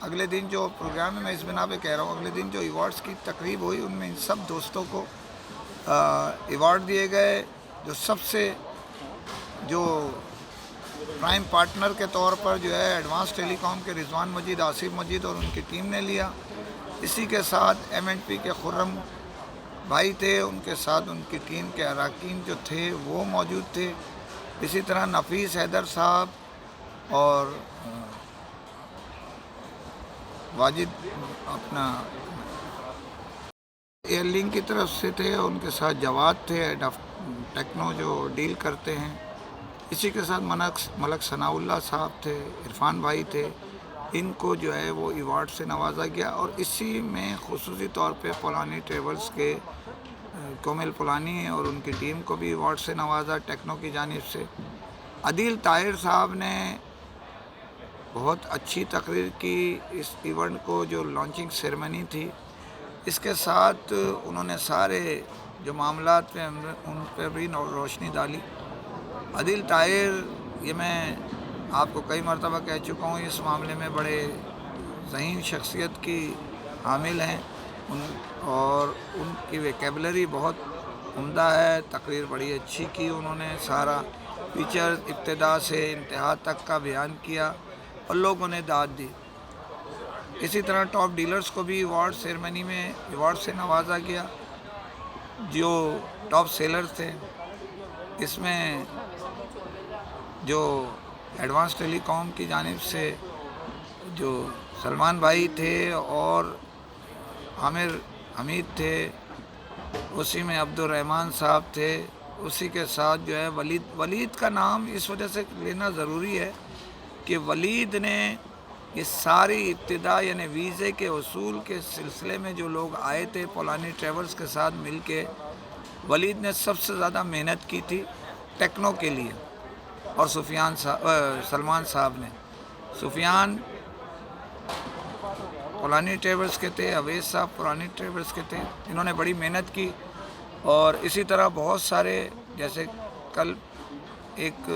اگلے دن جو پروگرام ہے، میں اس بنا پہ کہہ رہا ہوں، اگلے دن جو ایوارڈز کی تقریب ہوئی ان میں ان سب دوستوں کو ایوارڈ دیے گئے. جو سب سے جو پرائم پارٹنر کے طور پر جو ہے ایڈوانس ٹیلی کام کے رضوان مجید، آصف مجید اور ان کی ٹیم نے لیا. اسی کے ساتھ M&P کے خرم بھائی تھے، ان کے ساتھ ان کی ٹیم کے اراکین جو تھے وہ موجود تھے. اسی طرح نفیس حیدر صاحب اور واجد اپنا ایئر لنک کی طرف سے تھے، ان کے ساتھ جواد تھے ہیڈ آف ٹیکنو جو ڈیل کرتے ہیں. اسی کے ساتھ ملک ثناء اللہ صاحب تھے، عرفان بھائی تھے. ان کو جو ہے وہ ایوارڈ سے نوازا گیا. اور اسی میں خصوصی طور پہ پولانی ٹریولز کے کومل پولانی اور ان کی ٹیم کو بھی ایوارڈ سے نوازا ٹیکنو کی جانب سے. عدیل طاہر صاحب نے بہت اچھی تقریر کی اس ایونٹ کو، جو لانچنگ سیرمنی تھی. اس کے ساتھ انہوں نے سارے جو معاملات پہ ان پہ بھی روشنی ڈالی. عدیل طاہر، یہ میں آپ کو کئی مرتبہ کہہ چکا ہوں، اس معاملے میں بڑے ذہین شخصیت کی حامل ہیں اور ان کی ویکیبلری بہت عمدہ ہے. تقریر بڑی اچھی کی انہوں نے، سارا فیچر ابتدا سے انتہا تک کا بیان کیا اور لوگوں نے داد دی. اسی طرح ٹاپ ڈیلرز کو بھی ایوارڈ سیرمنی میں ایوارڈ سے نوازا گیا جو ٹاپ سیلرز تھے. اس میں جو ایڈوانس ٹیلی کام کی جانب سے جو سلمان بھائی تھے اور عامر حمید تھے، اسی میں عبد الرحمن صاحب تھے. اسی کے ساتھ جو ہے ولید کا نام اس وجہ سے لینا ضروری ہے کہ ولید نے یہ ساری ابتدا یعنی ویزے کے اصول کے سلسلے میں جو لوگ آئے تھے پولانی ٹریولز کے ساتھ مل کے، ولید نے سب سے زیادہ محنت کی تھی ٹیکنو کے لیے. اور سلمان صاحب نے، سفیان پولانی ٹریولز کے تھے، اویس صاحب پولانی ٹریولز کے تھے. انہوں نے بڑی محنت کی. اور اسی طرح بہت سارے، جیسے کل ایک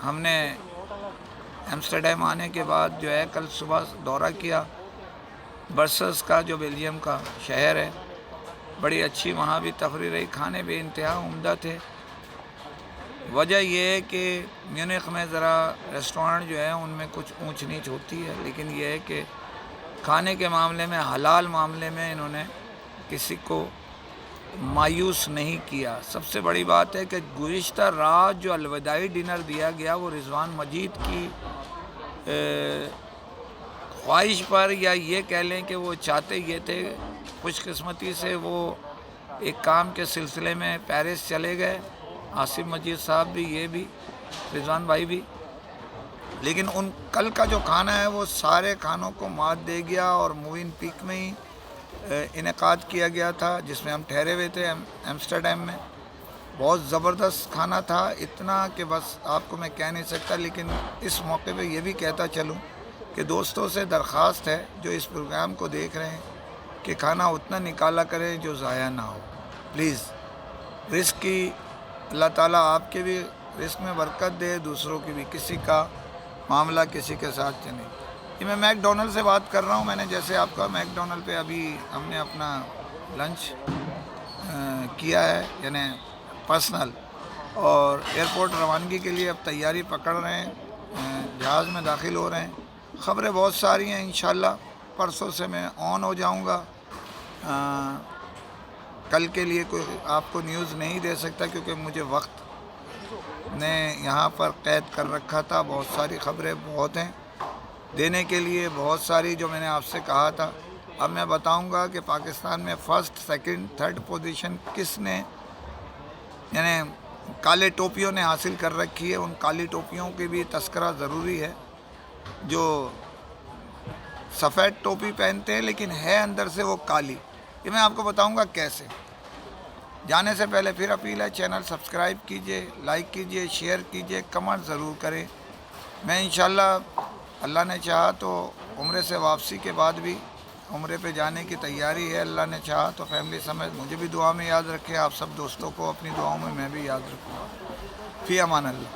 ہم نے ایمسٹرڈیم آنے کے بعد جو ہے کل صبح دورہ کیا برسلز کا، جو بیلجیم کا شہر ہے. بڑی اچھی وہاں بھی تفریح رہی، کھانے بھی انتہا عمدہ تھے. وجہ یہ ہے کہ میونخ میں ذرا ریسٹورنٹ جو ہے ان میں کچھ اونچ نیچ ہوتی ہے، لیکن یہ ہے کہ کھانے کے معاملے میں، حلال معاملے میں انہوں نے کسی کو مایوس نہیں کیا. سب سے بڑی بات ہے کہ گزشتہ رات جو الوداعی ڈنر دیا گیا وہ رضوان مجید کی خواہش پر، یا یہ کہہ لیں کہ وہ چاہتے یہ تھے. خوش قسمتی سے وہ ایک کام کے سلسلے میں پیرس چلے گئے، آصف مجید صاحب بھی، یہ بھی، رضوان بھائی بھی. لیکن ان کل کا جو کھانا ہے وہ سارے کھانوں کو مات دے گیا اور موین پیک میں ہی انعقاد کیا گیا تھا، جس میں ہم ٹھہرے ہوئے تھے ایمسٹرڈیم میں. بہت زبردست کھانا تھا، اتنا کہ بس آپ کو میں کہہ نہیں سکتا. لیکن اس موقع پہ یہ بھی کہتا چلوں کہ دوستوں سے درخواست ہے جو اس پروگرام کو دیکھ رہے ہیں کہ کھانا اتنا نکالا کریں جو ضائع نہ ہو پلیز. رزق کی اللہ تعالیٰ آپ کے بھی رزق میں برکت دے، دوسروں کی بھی. کسی کا معاملہ کسی کے ساتھ چلے. یہ میں میک ڈونلڈ سے بات کر رہا ہوں. میں نے جیسے آپ کا میک ڈونلڈ پہ ابھی ہم نے اپنا لنچ کیا ہے یعنی پرسنل، اور ایئرپورٹ روانگی کے لیے اب تیاری پکڑ رہے ہیں، جہاز میں داخل ہو رہے ہیں. خبریں بہت ساری ہیں، انشاءاللہ پرسوں سے میں آن ہو جاؤں گا. کل کے لیے کوئی آپ کو نیوز نہیں دے سکتا کیونکہ مجھے وقت نے یہاں پر قید کر رکھا تھا. بہت ساری خبریں بہت ہیں دینے کے لیے، بہت ساری جو میں نے آپ سے کہا تھا. اب میں بتاؤں گا کہ پاکستان میں فرسٹ، سیکنڈ، تھرڈ پوزیشن کس نے، یعنی کالے ٹوپیوں نے حاصل کر رکھی ہے. ان کالی ٹوپیوں کی بھی تذکرہ ضروری ہے، جو سفید ٹوپی پہنتے ہیں لیکن ہے اندر سے وہ کالی. یہ میں آپ کو بتاؤں گا کیسے. جانے سے پہلے پھر اپیل ہے، چینل سبسکرائب کیجئے، لائک کیجئے، شیئر کیجئے، کمنٹ ضرور کریں. میں انشاءاللہ اللہ نے چاہا تو عمرے سے واپسی کے بعد بھی عمرے پہ جانے کی تیاری ہے. اللہ نے چاہا تو فیملی سمیت مجھے بھی دعا میں یاد رکھے. آپ سب دوستوں کو اپنی دعاؤں میں بھی یاد رکھوں. فی امان اللہ.